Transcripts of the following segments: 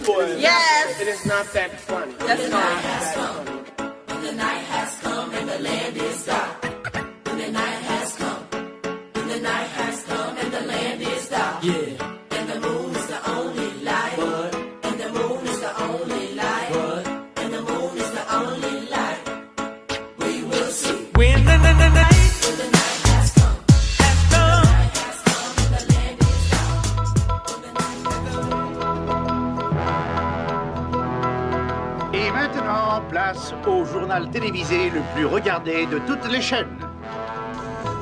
boy. Yes. It is not that funny. That's not. The night has come and the land is dark. When the night has come, when the night has come and the land is dark. Yeah, And the moon is the only light. but And the moon is the only light. And the moon is the only light. We will see. when the night When the night has come, has come, night has come and the land is dark. When the night has come. Et maintenant, place au journal télévisé le plus regardé de toutes les chaînes.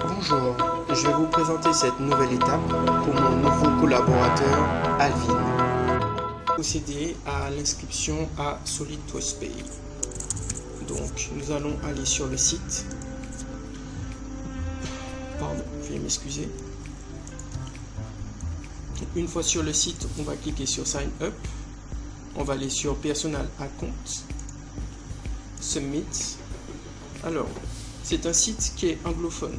Bonjour, je vais vous présenter cette nouvelle étape pour mon nouveau collaborateur Alvin. Procéder à l'inscription à Solid Toast Pay. Donc nous allons aller sur le site. Pardon, veuillez m'excuser. Une fois sur le site, on va cliquer sur Sign Up. On va aller sur Personal Account. Submit. Alors, c'est un site qui est anglophone.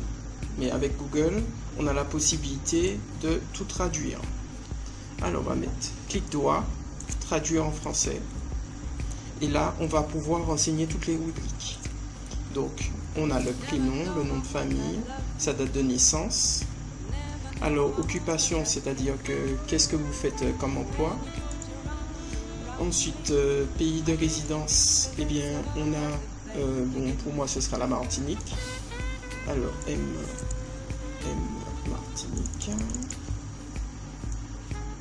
Mais avec Google, on a la possibilité de tout traduire. Alors, on va mettre clic droit, traduire en français. Et là, on va pouvoir renseigner toutes les rubriques. Donc, on a le prénom, le nom de famille, sa date de naissance. Alors, occupation, c'est-à-dire que qu'est-ce que vous faites comme emploi. Ensuite, pays de résidence, eh bien, on a, bon, pour moi, ce sera la Martinique. Alors, Martinique.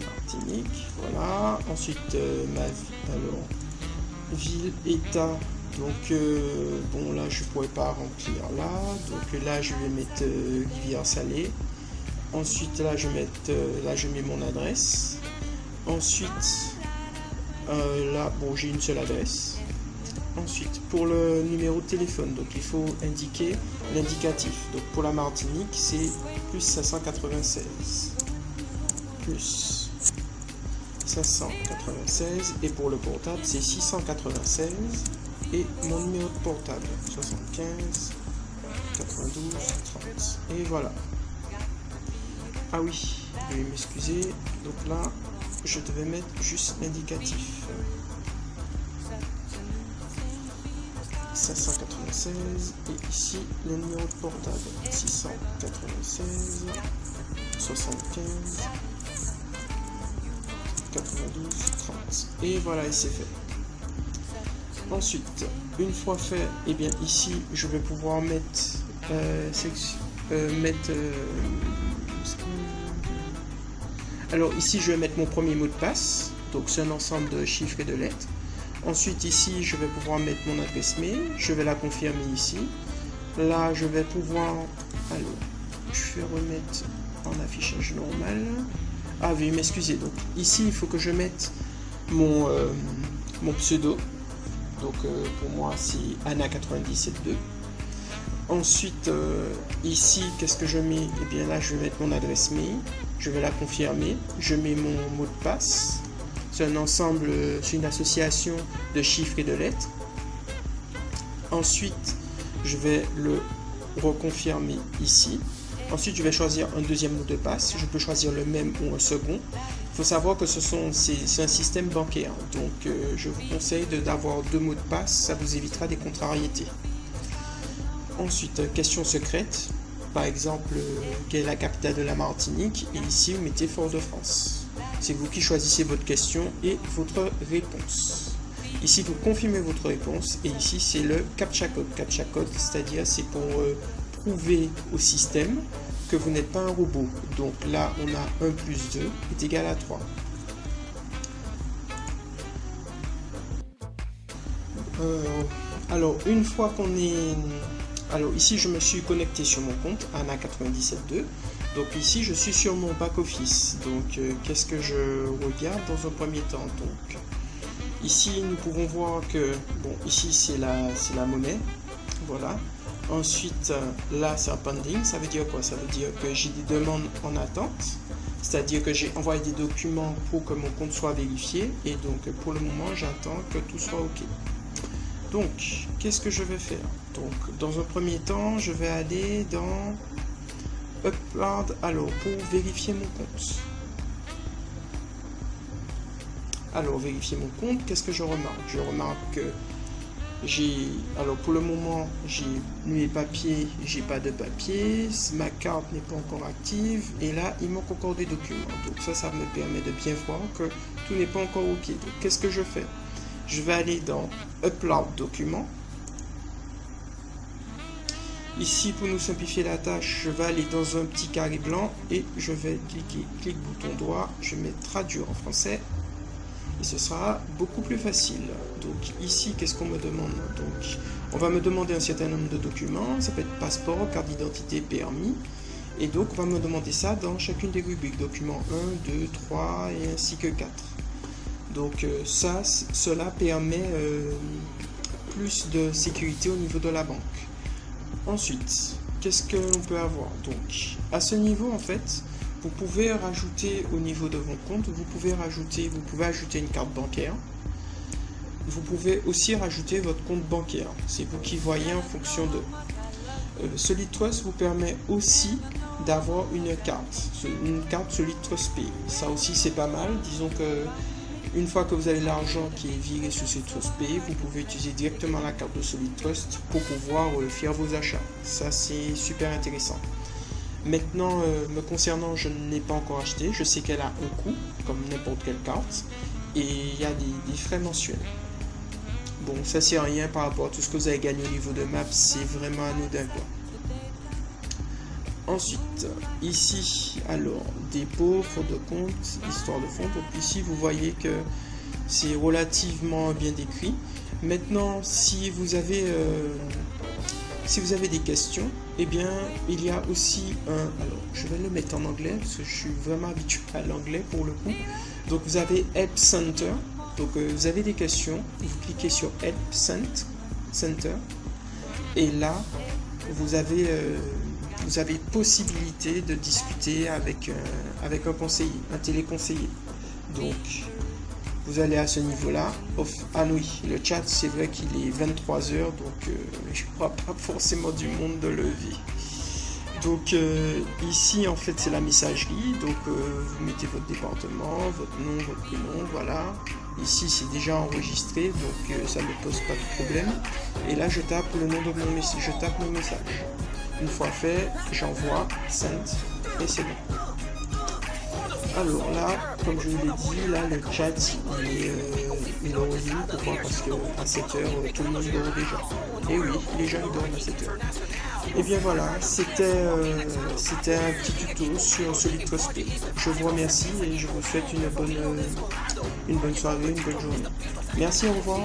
Martinique, voilà. Ensuite, alors, ville, état. Donc, bon, là, je ne pourrais pas remplir là. Donc, là, je vais mettre Rivière-Salée. Ensuite, là, je mets mon adresse. Ensuite, là, bon, j'ai une seule adresse. Ensuite, pour le numéro de téléphone, donc il faut indiquer l'indicatif. Donc pour la Martinique, c'est plus 596. Plus 596. Et pour le portable, c'est 696. Et mon numéro de portable, 75 92 30. Et voilà. Ah oui, veuillez m'excuser. Donc là, je devais mettre juste l'indicatif. 596 et ici le numéro de portable 696 75 92 30 et voilà, et c'est fait. Ensuite, une fois fait, et bien ici je vais pouvoir mettre alors ici je vais mettre mon premier mot de passe, donc c'est un ensemble de chiffres et de lettres. Ensuite ici je vais pouvoir mettre mon adresse mail, je vais la confirmer ici. Là je vais pouvoir, alors je vais remettre en affichage normal. Ah veuillez m'excuser, donc ici il faut que je mette mon pseudo. Donc pour moi c'est Anna972. Ensuite ici qu'est-ce que je mets? Et bien là je vais mettre mon adresse mail, je vais la confirmer, je mets mon mot de passe. C'est un ensemble, c'est une association de chiffres et de lettres. Ensuite, je vais le reconfirmer ici. Ensuite, je vais choisir un deuxième mot de passe. Je peux choisir le même ou un second. Il faut savoir que c'est un système bancaire. Donc, je vous conseille d'avoir deux mots de passe. Ça vous évitera des contrariétés. Ensuite, question secrète. Par exemple, quelle est la capitale de la Martinique? Et ici, vous mettez Fort-de-France. C'est vous qui choisissez votre question et votre réponse. Ici, vous confirmez votre réponse et ici, c'est le CAPTCHA code. CAPTCHA code, c'est-à-dire c'est pour prouver au système que vous n'êtes pas un robot. Donc là, on a 1 plus 2 est égal à 3. Alors, une fois qu'on est... Alors ici, je me suis connecté sur mon compte, Anna972. Donc ici, je suis sur mon back-office. Donc, qu'est-ce que je regarde dans un premier temps? Donc, ici, nous pouvons voir que, bon, ici, c'est la monnaie. Voilà. Ensuite, là, c'est un pending. Ça veut dire quoi? Ça veut dire que j'ai des demandes en attente. C'est-à-dire que j'ai envoyé des documents pour que mon compte soit vérifié. Et donc, pour le moment, j'attends que tout soit OK. Donc, qu'est-ce que je vais faire? Donc, dans un premier temps, je vais aller dans Upload, alors, pour vérifier mon compte. alors vérifier mon compte, qu'est-ce que je remarque? Je remarque que alors pour le moment, j'ai mes papiers, j'ai pas de papier, ma carte n'est pas encore active, et là, il manque encore des documents. Donc ça me permet de bien voir que tout n'est pas encore OK. Donc qu'est-ce que je fais? Je vais aller dans Upload documents. Ici, pour nous simplifier la tâche, je vais aller dans un petit carré blanc et je vais clic bouton droit, je mets traduire en français. Et ce sera beaucoup plus facile. Donc ici, qu'est-ce qu'on me demande? Donc, on va me demander un certain nombre de documents. Ça peut être passeport, carte d'identité, permis. Et donc, on va me demander ça dans chacune des rubriques. Documents 1, 2, 3 et ainsi que 4. Donc cela permet plus de sécurité au niveau de la banque. Ensuite, qu'est-ce que l'on peut avoir? Donc, à ce niveau, en fait, vous pouvez rajouter au niveau de vos comptes, vous pouvez ajouter une carte bancaire. Vous pouvez aussi rajouter votre compte bancaire. C'est vous qui voyez en fonction de. Solid Trust vous permet aussi d'avoir une carte Solid Trust Pay. Ça aussi c'est pas mal. Disons que une fois que vous avez l'argent qui est viré sur Solid Trust Pay, vous pouvez utiliser directement la carte de Solid Trust pour pouvoir faire vos achats. Ça c'est super intéressant. Maintenant, me concernant, je ne l'ai pas encore acheté. Je sais qu'elle a un coût, comme n'importe quelle carte. Et il y a des frais mensuels. Bon, ça c'est rien par rapport à tout ce que vous avez gagné au niveau de Maps. C'est vraiment anodin, quoi. Ensuite, ici, alors, dépôt, faute de compte, histoire de fonds. Donc ici, vous voyez que c'est relativement bien décrit. Maintenant, si vous avez des questions, eh bien, il y a aussi alors, je vais le mettre en anglais parce que je suis vraiment habitué à l'anglais pour le coup. Donc, vous avez Help Center. Donc, vous avez des questions. Vous cliquez sur Help Center. Et là, vous avez possibilité de discuter avec un conseiller, un téléconseiller. Donc, vous allez à ce niveau-là. Ah oui, le chat, c'est vrai qu'il est 23h, donc je ne crois pas forcément du monde de lever. Donc, ici, en fait, c'est la messagerie. Donc, vous mettez votre département, votre nom, votre prénom, voilà. Ici, c'est déjà enregistré, donc ça ne me pose pas de problème. Et là, je tape le nom de mon message, je tape mon message. Une fois fait, j'envoie, send, et c'est bon. Alors là, comme je vous l'ai dit, là le chat il est revenu. Pourquoi? Parce qu'à 7h, tout le monde dort déjà. Et oui, les gens ils dorment à 7h. Et bien voilà, c'était un petit tuto sur Solid Trust Pay. Je vous remercie et je vous souhaite une bonne soirée, une bonne journée. Merci, au revoir.